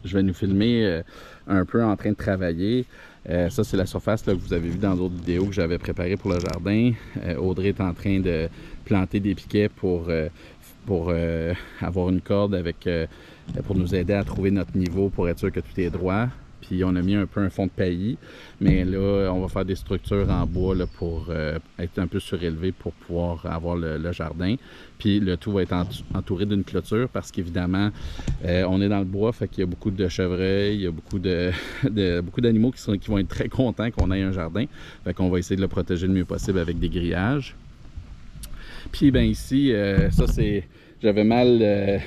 je vais nous filmer un peu en train de travailler. Ça, c'est la surface là, que vous avez vu dans d'autres vidéos que j'avais préparées pour le jardin. Audrey est en train de planter des piquets pour avoir une corde avec, pour nous aider à trouver notre niveau pour être sûr que tout est droit. Puis on a mis un peu un fond de paillis, mais là, on va faire des structures en bois là, pour être un peu surélevé pour pouvoir avoir le jardin. Puis le tout va être entouré d'une clôture parce qu'évidemment, on est dans le bois, fait qu'il y a beaucoup de chevreuils, il y a beaucoup beaucoup d'animaux qui vont être très contents qu'on ait un jardin. Fait qu'on va essayer de le protéger le mieux possible avec des grillages. Puis ben ici, ça c'est... J'avais mal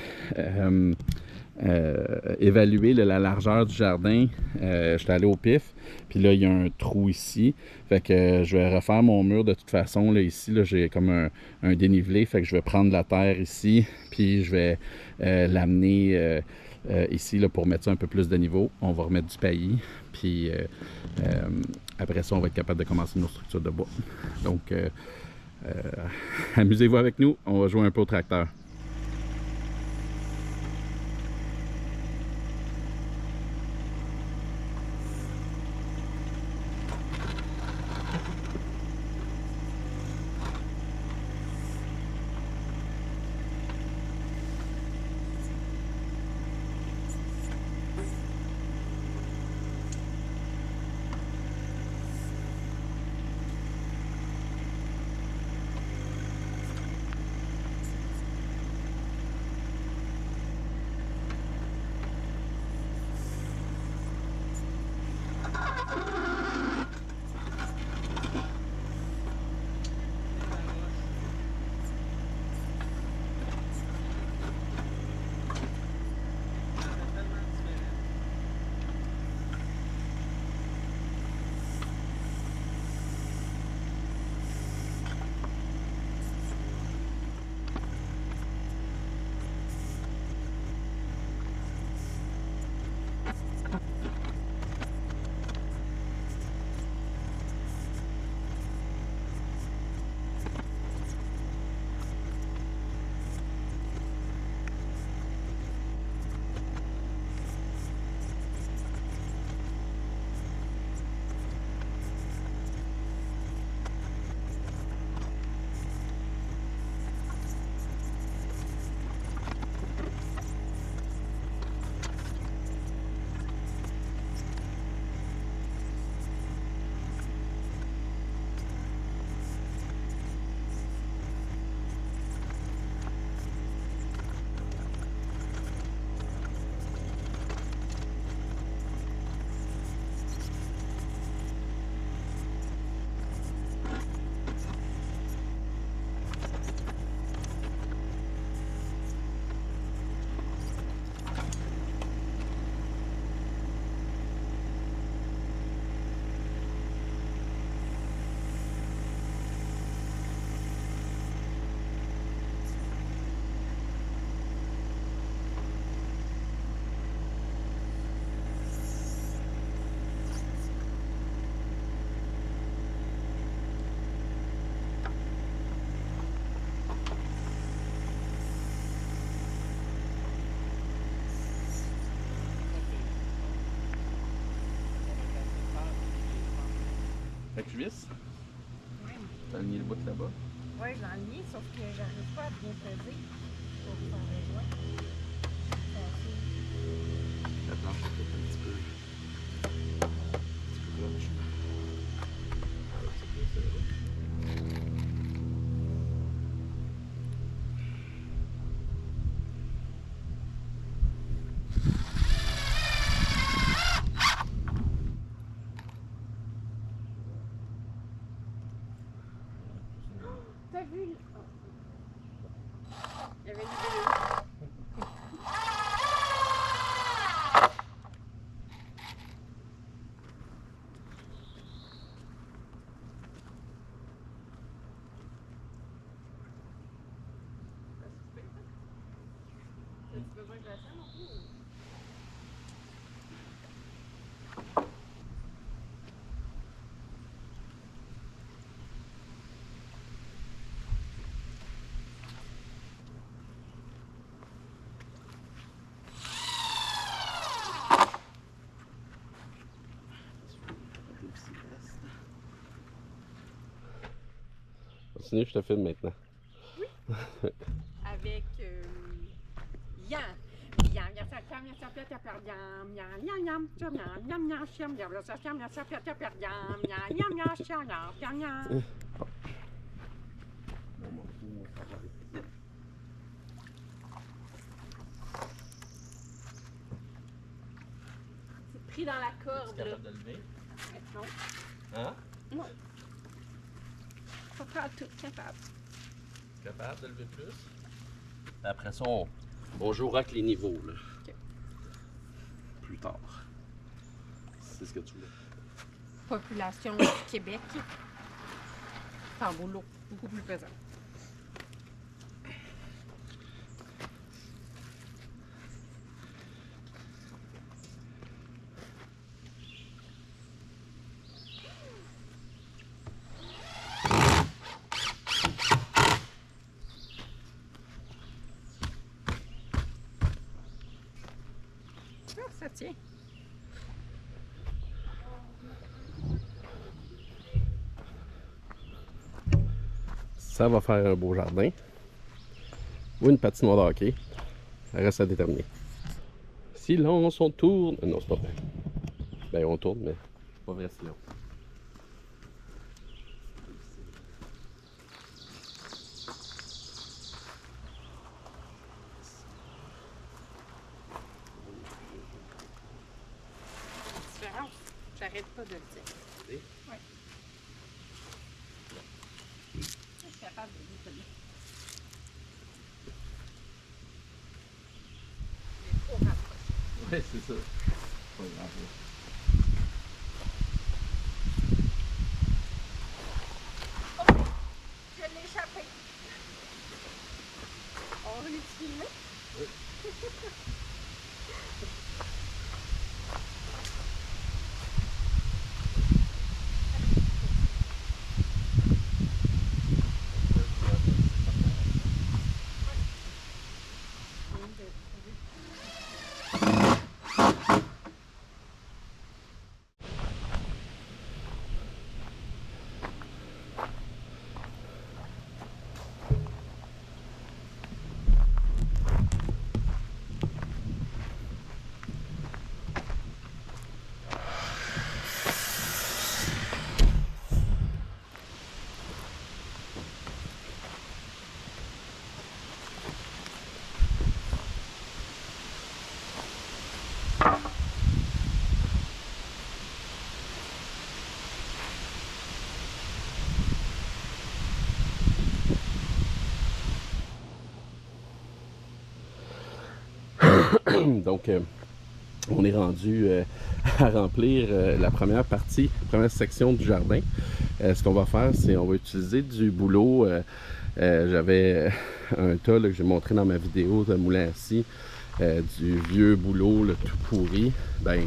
évalué la largeur du jardin. J'étais allé au pif. Puis là, il y a un trou ici. Fait que je vais refaire mon mur de toute façon. Là, ici, là, j'ai comme un dénivelé. Fait que je vais prendre la terre ici. Puis je vais l'amener ici là, pour mettre ça un peu plus de niveau. On va remettre du paillis. Puis après ça, on va être capable de commencer nos structures de bois. Donc, amusez-vous avec nous. On va jouer un peu au tracteur. Fait que je visse. Oui. T'as mis le bout là-bas. Oui, j'en ai, sauf que j'arrive pas à bien peser pour faire les joints. La planche est peut-être un petit peu proche. T'as vu? Il y avait une vidéo. T'as-tu besoin de la scène non plus? continue, je te filme maintenant. Avec Yann. Yam, yam, yam, yam, yam, yam, yam, yam, yam, yam, yam, yam, yam, yam, yam, yam. C'est pris dans la corde. Es-tu capable de lever? Non. Hein? Non. Pas tout capable. Capable de lever plus? Après ça, on jouera avec les niveaux, là. Okay. Plus tard. C'est ce que tu veux. Population du Québec. C'est un boulot beaucoup plus pesant. Ah, ça tient. Ça va faire un beau jardin. Ou une patinoire de hockey. Ça reste à déterminer. Silence, on tourne. Non, c'est pas vrai. Ben, on tourne, mais pas vrai silence. Différence. J'arrête pas de le dire. Oui. Oui. Je suis capable de le dire. Mais trop rapproché. Oui, c'est ça. Pas grave. Je l'ai échappé. On va l'utiliser. Oui. Donc, on est rendu à remplir la première partie, la première section du jardin. Ce qu'on va faire, c'est on va utiliser du bouleau. J'avais un tas là, que j'ai montré dans ma vidéo de moulin à scie, du vieux bouleau là, tout pourri. Ben,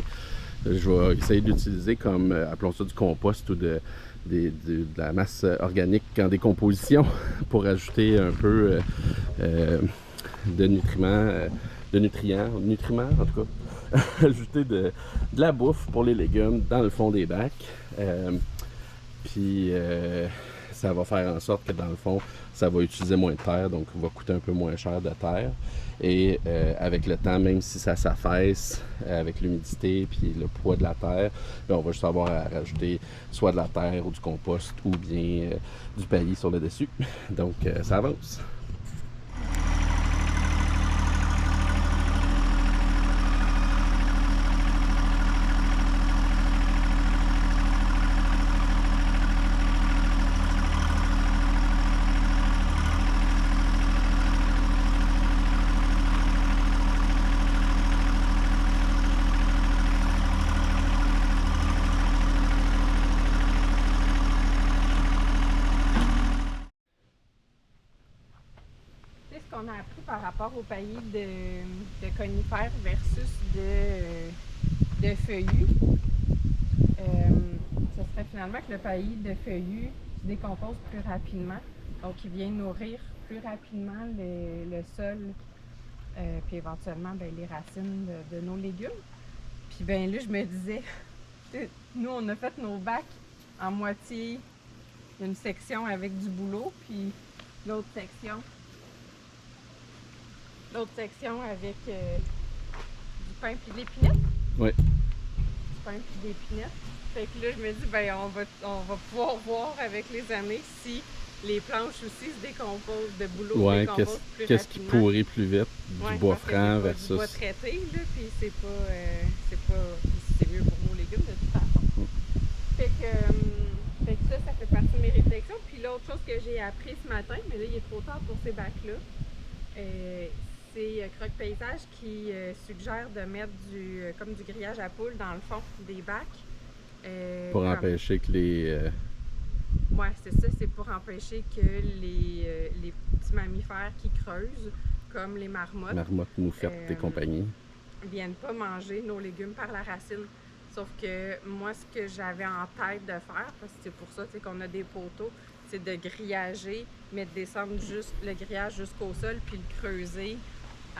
je vais essayer d'utiliser comme, appelons ça du compost ou de la masse organique en décomposition pour ajouter un peu de nutriments en tout cas, ajouter de la bouffe pour les légumes dans le fond des bacs. Puis ça va faire en sorte que dans le fond, ça va utiliser moins de terre, donc va coûter un peu moins cher de terre. Et avec le temps, même si ça s'affaisse avec l'humidité puis le poids de la terre, on va juste avoir à rajouter soit de la terre ou du compost ou bien du paillis sur le dessus. Donc ça avance. qu'on a appris par rapport au paillis de conifères versus de feuillus, ce serait finalement que le paillis de feuillus se décompose plus rapidement. Donc, il vient nourrir plus rapidement le sol, puis éventuellement ben, les racines de nos légumes. Puis ben là, je me disais, nous, on a fait nos bacs en moitié Il y a une section avec du bouleau, puis l'autre section avec du pain puis de l'épinette. Oui. Du pain puis d'épinette. Fait que là, je me dis, ben on va pouvoir voir avec les années si les planches aussi se décomposent, de bouleau se décomposent plus rapidement. Qu'est-ce qui pourrit plus vite? Du bois franc versus... du bois traité, là, puis c'est mieux pour nos légumes de toute façon. Fait que ça fait partie de mes réflexions. Puis l'autre chose que j'ai appris ce matin, mais là, il est trop tard pour ces bacs-là, c'est Croque Paysage qui suggère de mettre comme du grillage à poules dans le fond des bacs. Pour empêcher que les... Ouais, c'est ça, c'est pour empêcher que les petits mammifères qui creusent, comme les marmottes, moufettes et compagnie, viennent pas manger nos légumes par la racine. Sauf que moi, ce que j'avais en tête de faire, parce que c'est pour ça qu'on a des poteaux, c'est de grillager, mais de descendre juste le grillage jusqu'au sol, puis le creuser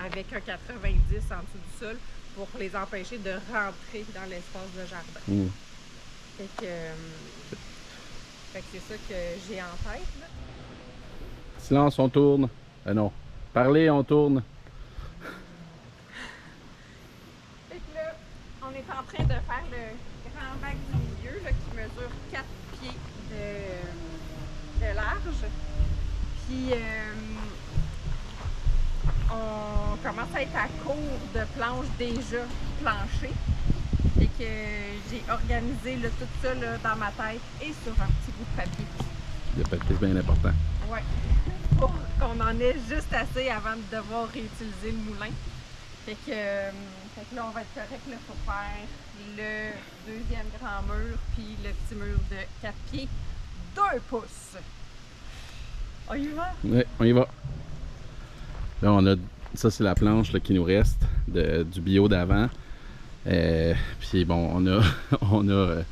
avec un 90 en dessous du sol pour les empêcher de rentrer dans l'espace de jardin. Fait que c'est ça que j'ai en tête, là. Silence, on tourne. Non. Parlez, on tourne. Fait que là, on est en train de faire le grand bac du milieu, là, qui mesure 4 pieds de large. Puis, on commence à être à court de planches déjà planchées. Et que j'ai organisé là, tout ça là, dans ma tête et sur un petit bout de papier. Le papier, c'est bien important. Oui, pour qu'on en ait juste assez avant de devoir réutiliser le moulin. Fait que là, on va être correct là, pour faire le deuxième grand mur, puis le petit mur de 4 pieds, 2 pouces. On y va? Oui, on y va. Là, on a... Ça, c'est la planche là, qui nous reste du bio d'avant. Puis bon, on a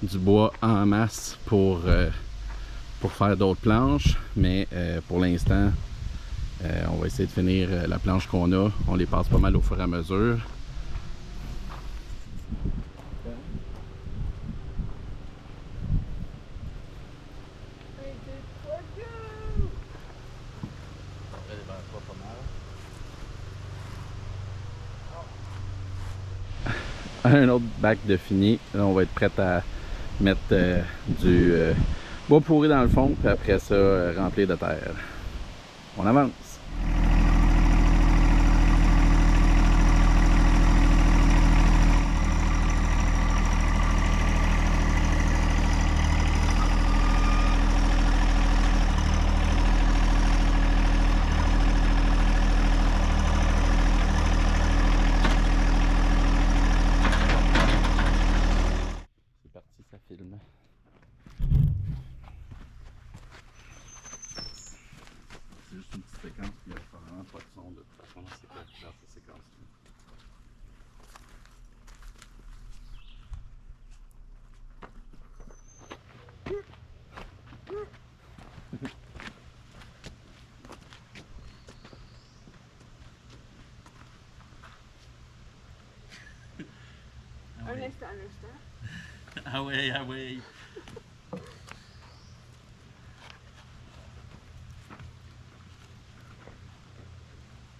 du bois en masse pour faire d'autres planches, mais pour l'instant, on va essayer de finir la planche qu'on a. On les passe pas mal au fur et à mesure. Un autre bac de fini. Là, on va être prêt à mettre du bois pourri dans le fond, puis après ça, remplir de terre. On avance. C'est juste une petite séquence qui n'a vraiment pas de son de toute façon dans cette séquence-là. Un instant. Ah oui, ah oui.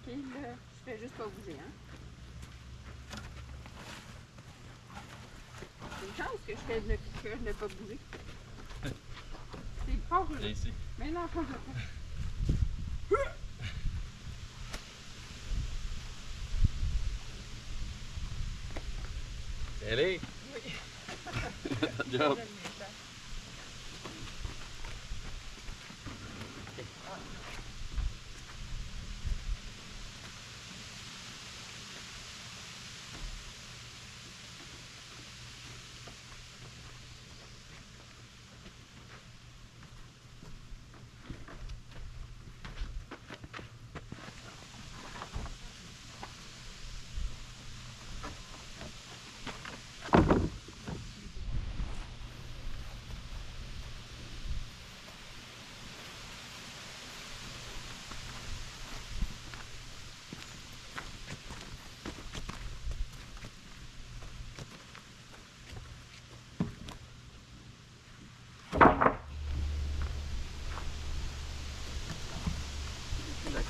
Puis là, je fais juste pas bouger, hein. C'est une chance que je ne pas bouger. C'est fort, là. Ici. Mais non, pas. Allez! Oui. Job!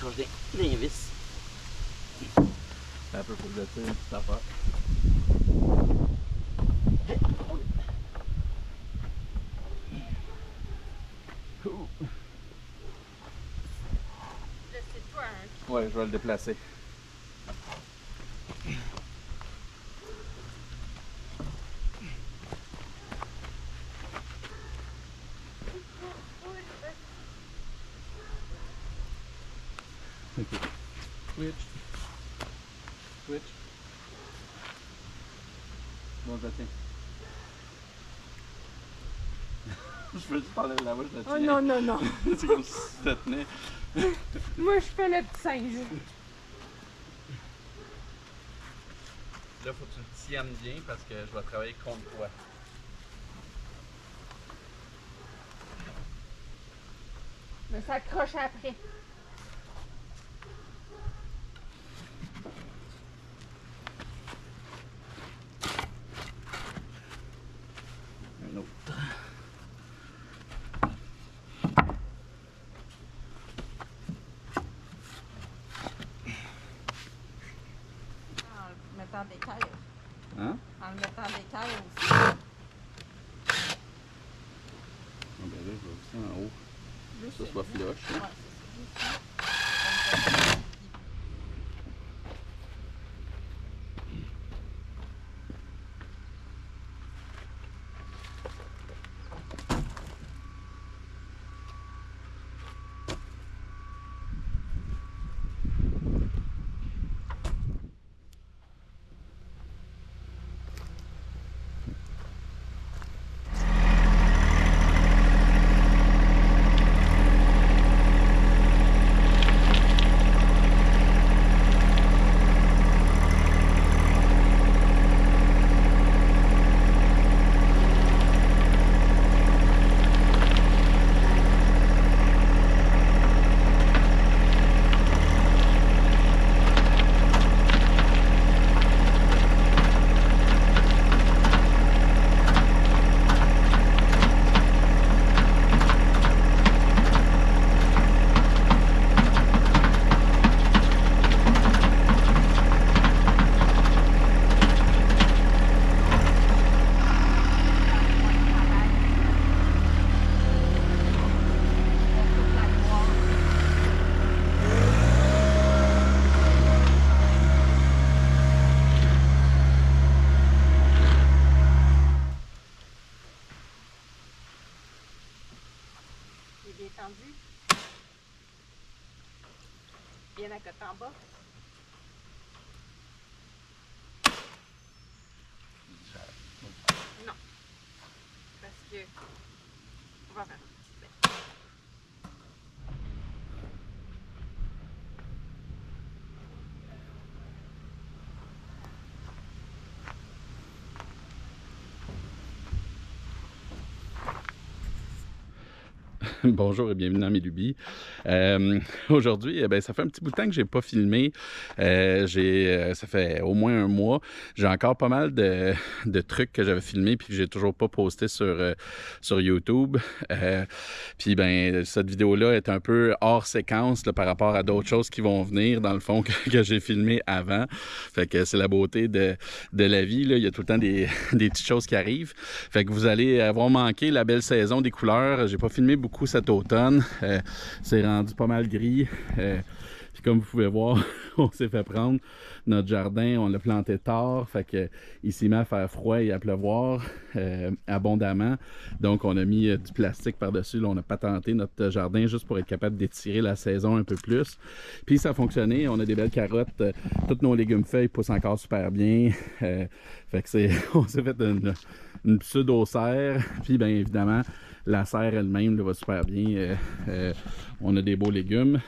accroche des vis. Un peu pour que je tire une petite affaire. C'est toi, hein? Ouais, je vais le déplacer. Okay. Switch. Switch. Bon, je le tiens. Je peux juste parler là-bas, je le tiens. Oh non, non, non. C'est comme si tu te tenais. Moi, je fais le petit singe. Là, faut que tu le tiennes bien parce que je vais travailler contre toi. Mais ça accroche après. Un autre. En le mettant des cailles. Hein? En le mettant des cailles aussi. Ah ben là, je vais aussi en haut. Là, Ça soit flush. Ouais, Hein? c'est ça. Il est bien tendu. Bien à côté en bas. Non. Parce que on va faire. Bonjour et bienvenue dans mes lubies. Aujourd'hui, ça fait un petit bout de temps que j'ai pas filmé. Ça fait au moins un mois. J'ai encore pas mal de trucs que j'avais filmés puis que j'ai toujours pas posté sur YouTube. Puis cette vidéo-là est un peu hors séquence là, par rapport à d'autres choses qui vont venir, dans le fond, que j'ai filmé avant. Fait que c'est la beauté de la vie. Là. Il y a tout le temps des petites choses qui arrivent. Fait que vous allez avoir manqué la belle saison des couleurs. J'ai pas filmé beaucoup cet automne. C'est rendu pas mal gris. Puis comme vous pouvez voir, on s'est fait prendre notre jardin, on l'a planté tard, fait que il s'est mis à faire froid et à pleuvoir abondamment. Donc on a mis du plastique par-dessus, là, on a patenté notre jardin juste pour être capable d'étirer la saison un peu plus. Puis ça a fonctionné, on a des belles carottes, tous nos légumes feuilles poussent encore super bien. Fait que on s'est fait une pseudo-serre, puis bien évidemment la serre elle-même va super bien. On a des beaux légumes.